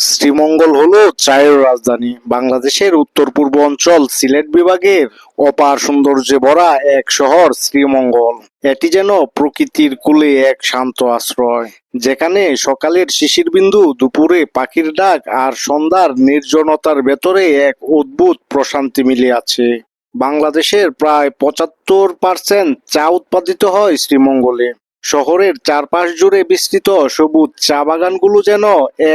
শ্রীমঙ্গল হলো চায়ের রাজধানী। বাংলাদেশের উত্তর-পূর্ব অঞ্চল সিলেট বিভাগের অপার সৌন্দর্যে ভরা এক শহর শ্রীমঙ্গল। এটি যেন প্রকৃতির কোলে এক শান্ত আশ্রয়, যেখানে সকালের শিশির বিন্দু, দুপুরে পাখির ডাক আর সন্ধ্যার নির্জনতার ভেতরে এক অদ্ভুত প্রশান্তি মিলে আছে। বাংলাদেশের প্রায় ৭৫% চা উৎপাদিত হয় শ্রীমঙ্গলে। শহরের চারপাশ জুড়ে বিস্তৃত সবুজ চা বাগানগুলো যেন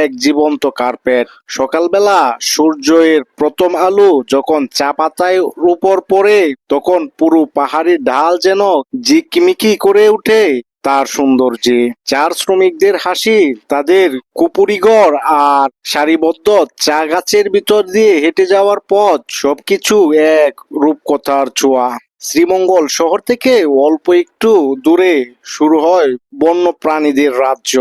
এক জীবন্ত কার্পেট। সকালবেলা সূর্যের প্রথম আলো যখন চা পাতায় উপর পড়ে, তখন পুরো পাহাড়ি ঢাল যেন ঝিকিমিকি করে ওঠে তার সৌন্দর্যে। চার শ্রমিকদের হাসি, তাদের কুপুরি ঘর আর সারিবদ্ধ চা গাছের ভিতর দিয়ে হেঁটে যাওয়ার পথ, সবকিছু এক রূপকথার ছোঁয়া। শ্রীমঙ্গল শহর থেকে অল্প একটু দূরে শুরু হয় বন্য প্রাণীদের রাজ্য,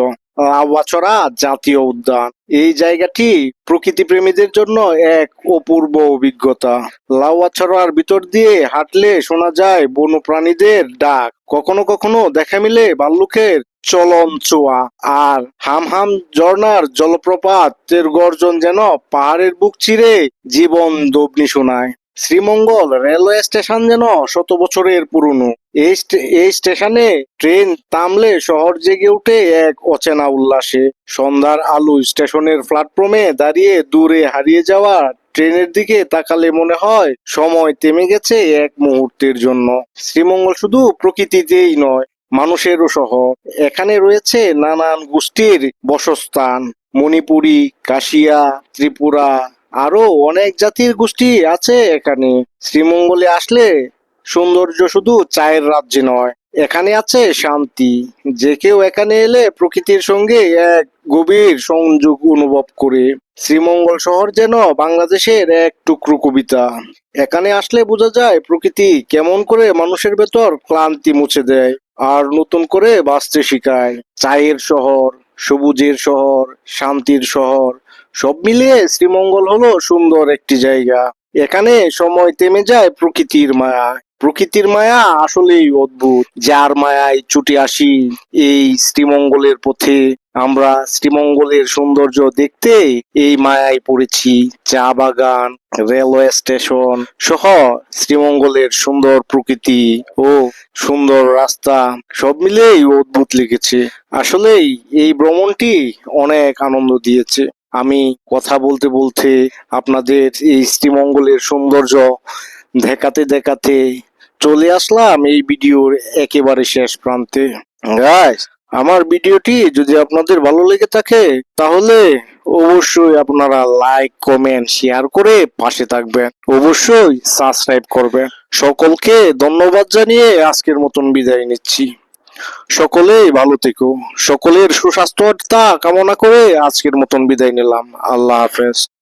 লাউয়াছড়া জাতীয় উদ্যান। এই জায়গাটি প্রকৃতি প্রেমীদের জন্য এক অপূর্ব অভিজ্ঞতা। লাউয়াছড়ার ভিতর দিয়ে হাঁটলে শোনা যায় বন্য প্রাণীদের ডাক, কখনো কখনো দেখা মিলে ভাল্লুকের চলন ছোঁয়া, আর হামহাম ঝর্ণার জলপ্রপাতের গর্জন যেন পাহাড়ের বুক চিরে জীবন দবনি শোনায়। শ্রীমঙ্গল রেলওয়ে স্টেশন যেন শত বছরের পুরনো। এই স্টেশনে ট্রেন থামলে শহর জেগে ওঠে এক অচেনা উল্লাসে। সন্ধ্যার আলো স্টেশনের প্ল্যাটফর্মে দাঁড়িয়ে দূরে হারিয়ে যাওয়া ট্রেনের দিকে তাকালে মনে হয় সময় থেমে গেছে এক মুহূর্তের জন্য। শ্রীমঙ্গল শুধু প্রকৃতিতেই নয়, মানুষেরও শহর। এখানে রয়েছে নানান গোষ্ঠীর বসস্থান, মণিপুরী, কাশিয়া, ত্রিপুরা, আরো অনেক জাতির গোষ্ঠী আছে এখানে। শ্রীমঙ্গলে আসলে সৌন্দর্য শুধু চায়ের রাজ্যে নয়, এখানে আছে শান্তি। যে কেউ এখানে এলে প্রকৃতির সঙ্গে এক গভীর সংযোগ অনুভব করে। শ্রীমঙ্গল শহর যেন বাংলাদেশের এক টুকরো কবিতা। এখানে আসলে বোঝা যায় প্রকৃতি কেমন করে মানুষের ভেতর ক্লান্তি মুছে দেয় আর নতুন করে বাঁচতে শেখায়। চায়ের শহর, সবুজের শহর, শান্তির শহর, সব মিলিয়ে শ্রীমঙ্গল হলো সুন্দর একটি জায়গা। এখানে সময় থেমে যায় প্রকৃতির মায়া। প্রকৃতির মায়া আসলেই অদ্ভুত, যার মায়ায় ছুটে আসি এই শ্রীমঙ্গলের পথে। আমরা শ্রীমঙ্গলের সৌন্দর্য দেখতে এই মায়ায় পড়েছি। চা বাগান, রেলওয়ে স্টেশন সহ শ্রীমঙ্গলের সুন্দর প্রকৃতি ও সুন্দর রাস্তা, সব মিলেই অদ্ভুত লেগেছে। আসলেই এই ভ্রমণটি অনেক আনন্দ দিয়েছে। আমি কথা বলতে বলতে আপনাদের এই শ্রীমঙ্গলের সৌন্দর্য দেখাতে দেখাতে চলে আসলাম এই ভিডিওর একেবারে শেষ প্রান্তে। গাইস, আমার ভিডিওটি যদি আপনাদের ভালো লেগে থাকে তাহলে অবশ্যই আপনারা লাইক, কমেন্ট, শেয়ার করে পাশে থাকবেন। অবশ্যই সাবস্ক্রাইব করবেন। সকলকে ধন্যবাদ জানিয়ে আজকের মতন বিদায় নিচ্ছি। সকলেই ভালো থেকো। সকলের সুস্বাস্থ্যতা কামনা করে আজকের মতন বিদায় নিলাম। আল্লাহ হাফেজ।